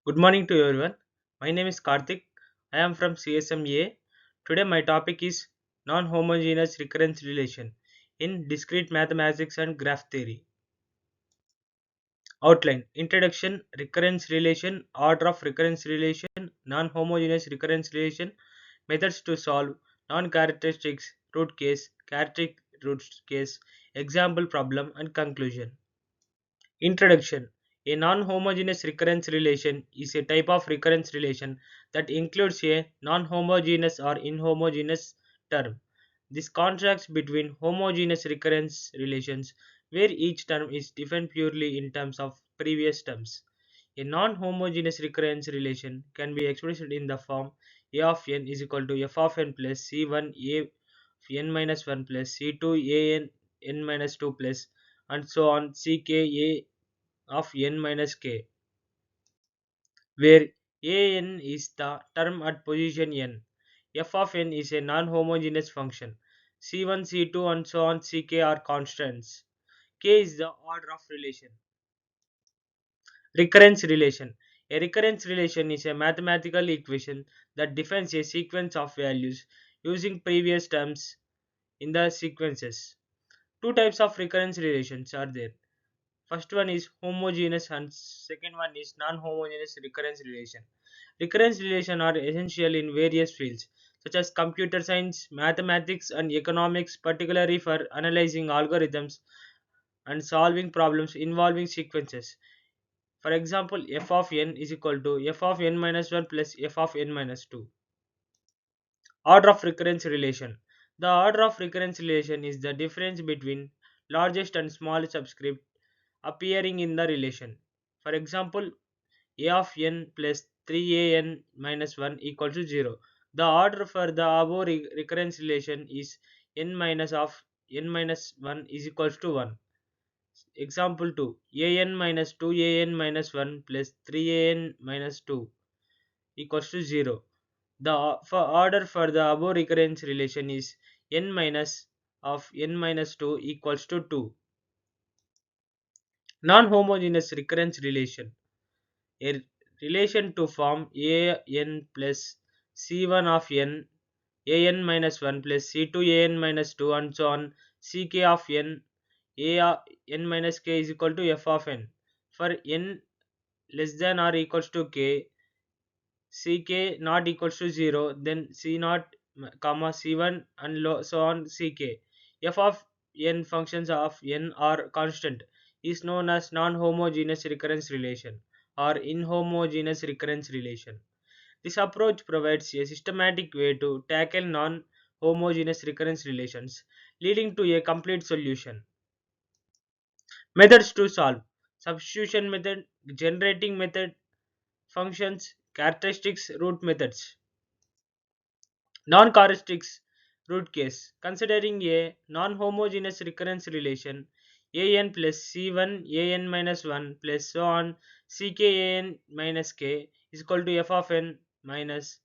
Good morning to everyone. My name is Karthik. I am from CSMA. Today my topic is non-homogeneous recurrence relation in discrete mathematics and graph theory. Outline: Introduction, recurrence relation, order of recurrence relation, non-homogeneous recurrence relation, methods to solve, non-characteristics, root case, characteristic root case, example problem and conclusion. Introduction: A non-homogeneous recurrence relation is a type of recurrence relation that includes a non-homogeneous or inhomogeneous term. This contrasts between homogeneous recurrence relations, where each term is defined purely in terms of previous terms. A non-homogeneous recurrence relation can be expressed in the form a of n is equal to f of n plus c1 a of n minus 1 plus c2 a n minus 2 plus and so on ck a of n minus k, where an is the term at position n. F of n is a non-homogeneous function. C1, C2 and so on Ck are constants. K is the order of relation. Recurrence relation. A recurrence relation is a mathematical equation that defines a sequence of values using previous terms in the sequences. Two types of recurrence relations are there. First one is homogeneous and second one is non-homogeneous recurrence relation. Recurrence relations are essential in various fields such as computer science, mathematics and economics, particularly for analyzing algorithms and solving problems involving sequences. For example, f of n is equal to f of n minus 1 plus f of n minus 2. Order of recurrence relation. The order of recurrence relation is the difference between largest and smallest subscript appearing in the relation. For example, a of n plus 3an minus 1 equals to 0. The order for the above recurrence relation is n minus of n minus 1 is equals to 1. Example 2. an minus 2an minus 1 plus 3an minus 2 equals to 0. The order for the above recurrence relation is n minus of n minus 2 equals to 2. Non-homogeneous recurrence relation. A relation to form an plus c1 of n, an minus 1 plus c2 an minus 2 and so on ck of n, n minus k is equal to f of n. For n less than or equals to k, ck not equals to 0, then c naught comma c1 and so on ck. F of n functions of n are constant is known as non-homogeneous recurrence relation or inhomogeneous recurrence relation. This approach provides a systematic way to tackle non-homogeneous recurrence relations, leading to a complete solution. Methods to solve: substitution method, generating method, functions, characteristics, root methods. Non-characteristics root case. Considering a non-homogeneous recurrence relation, an plus c1 an minus 1 plus so on ck an minus k is equal to f of n minus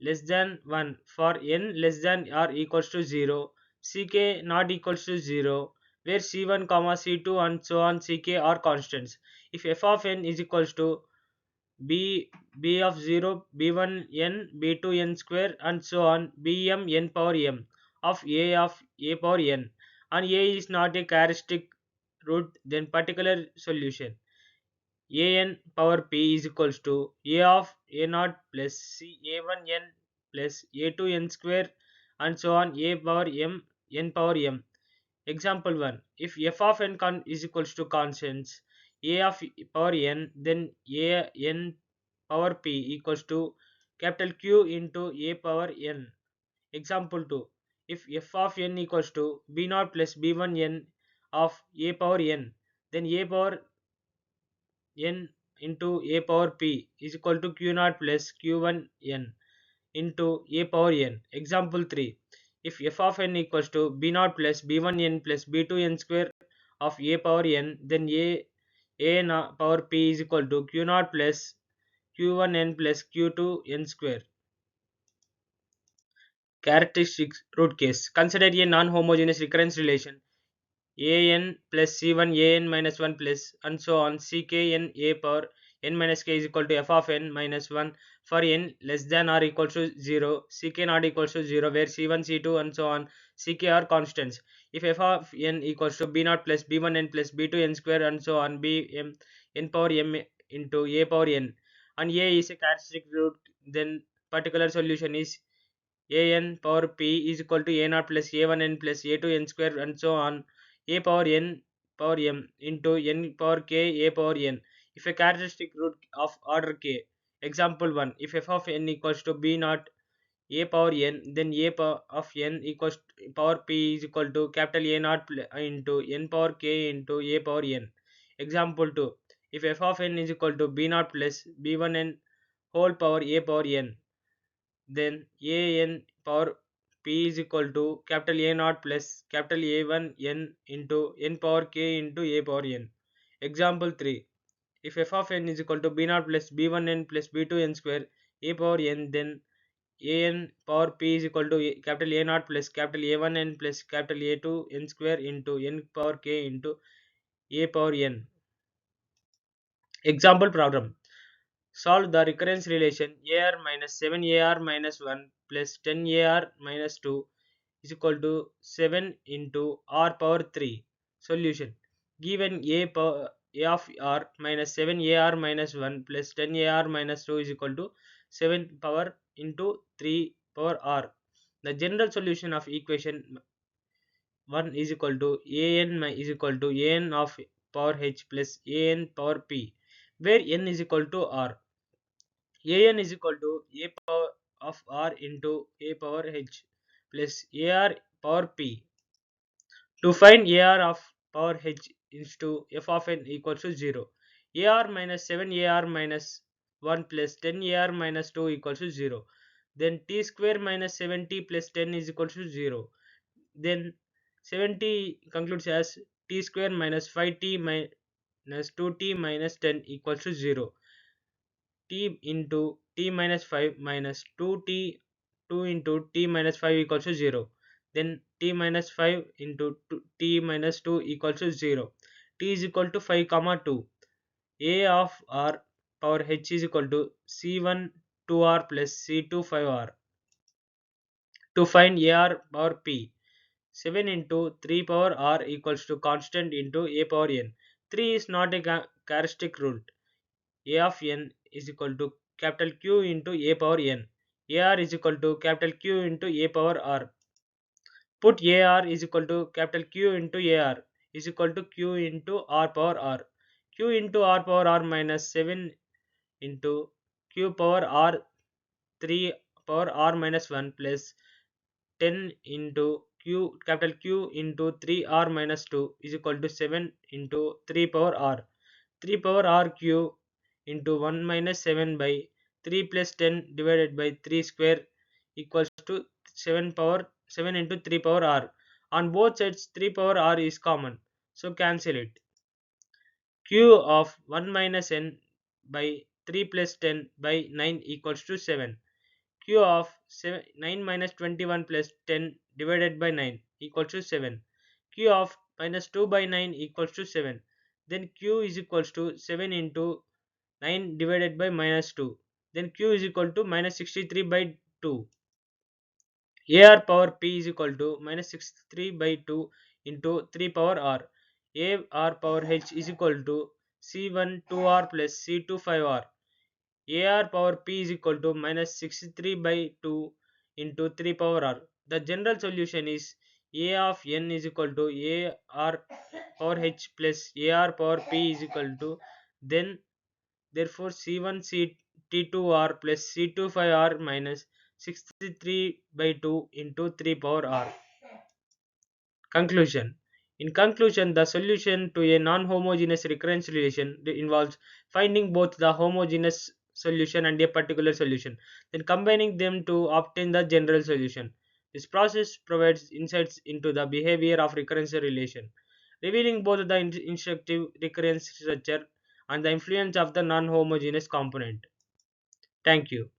less than 1 for n less than or equals to 0, ck not equals to 0, where c1 comma c2 and so on ck are constants. If f of n is equals to b of 0 b1 n b2 n square and so on bm n power m of a power n, and a is not a characteristic root, then particular solution an power p is equals to a of a naught plus c a1 n plus a2 n square and so on a power m n power m. Example 1. If f of n is equals to constants a of power n, then a n power p equals to capital Q into a power n. Example 2. If f of n equals to b naught plus b1 n of a power n, then a power n into a power p is equal to q naught plus q1 n into a power n. Example 3. If f of n equals to b naught plus b1 n plus b2 n square of a power n, then a power p is equal to q naught plus q1 n plus q2 n square. Characteristics root case. Consider a non-homogeneous recurrence relation an plus c1 an minus 1 plus and so on ck n a power n minus k is equal to f of n minus 1 for n less than or equal to 0, ck not equals to 0, where c1, c2 and so on ck are constants. If f of n equals to b naught plus b1n plus b2n square and so on b m n power m into a power n, and a is a characteristic root, then particular solution is an power p is equal to a naught plus a1n plus a2n square and so on a power n power m into n power k a power n if a characteristic root of order k. Example 1, if f of n equals to b naught a power n, then a power of n equals to power p is equal to capital A naught into n power k into a power n. Example 2, if f of n is equal to b naught plus b1n whole power a power n, then a n power p is equal to capital A naught plus capital A1 n into n power k into a power n. Example 3, if f of n is equal to b naught plus b1 n plus b2 n square a power n, then a n power p is equal to capital A naught plus capital A1 n plus capital A2 n square into n power k into a power n. Example problem. Solve the recurrence relation AR minus 7AR minus 1 plus 10AR minus 2 is equal to 7 into R power 3. Solution. Given A of R minus 7AR minus 1 plus 10AR minus 2 is equal to 7 power into 3 power R. The general solution of equation 1 is equal to is equal to an of power h plus an power p, where n is equal to R. An is equal to a power of r into a power h plus ar power p. To find ar of power h is to f of n equals to 0. Ar minus 7ar minus 1 plus 10ar minus 2 equals to 0. Then t square minus 7t plus 10 is equal to 0. Then 70 concludes as t square minus 5t minus 2t minus 10 equals to 0. T into t minus 5 minus 2t 2 into t minus 5 equals to 0. Then t minus 5 into t minus 2 equals to 0. T is equal to 5 comma 2. A of r power h is equal to c1 2r plus c2 5r. To find ar power p, 7 into 3 power r equals to constant into a power n. 3 is not a characteristic root. A of n is equal to capital Q into a power n. AR is equal to capital Q into a power r. Put AR is equal to capital Q into AR is equal to Q into r power r. Q into r power r minus 7 into Q power r 3 power r minus 1 plus 10 into Q capital Q into 3r minus 2 is equal to 7 into 3 power r. 3 power r cube into 1 minus 7 by 3 plus 10 divided by 3 square equals to 7 power 7 into 3 power r. On both sides 3 power r is common, so cancel it. Q of 1 minus n by 3 plus 10 by 9 equals to 7. Q of 9 minus 21 plus 10 divided by 9 equals to 7. Q of minus 2 by 9 equals to 7. Then Q is equals to 7 into 9 divided by minus 2. Then Q is equal to minus 63 by 2. AR power P is equal to minus 63 by 2 into 3 power R. AR power H is equal to C1 2R plus C2 5R. AR power P is equal to minus 63 by 2 into 3 power R. The general solution is A of n is equal to AR power H plus AR power P is equal to, then therefore C1 T2R plus C25R minus 63 by 2 into 3 power R. Conclusion. In conclusion, the solution to a non-homogeneous recurrence relation involves finding both the homogeneous solution and a particular solution, then combining them to obtain the general solution. This process provides insights into the behavior of recurrence relation, revealing both the instructive recurrence structure and the influence of the non-homogeneous component. Thank you.